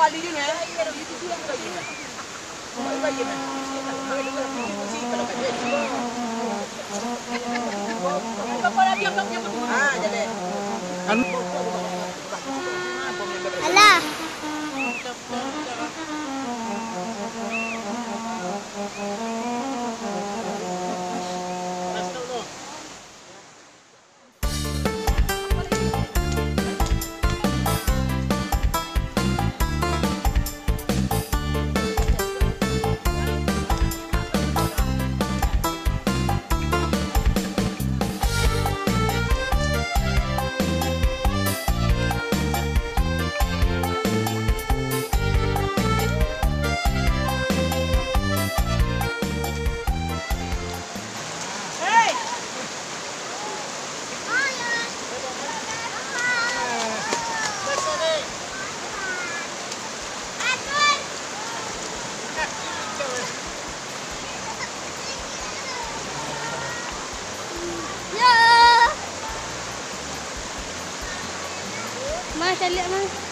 kali dia ni. Itu tu yang bagi ni. Bagi ni. Kalau kat dia. Apa lagi yang jadi. Alah. Mas, lihat mas.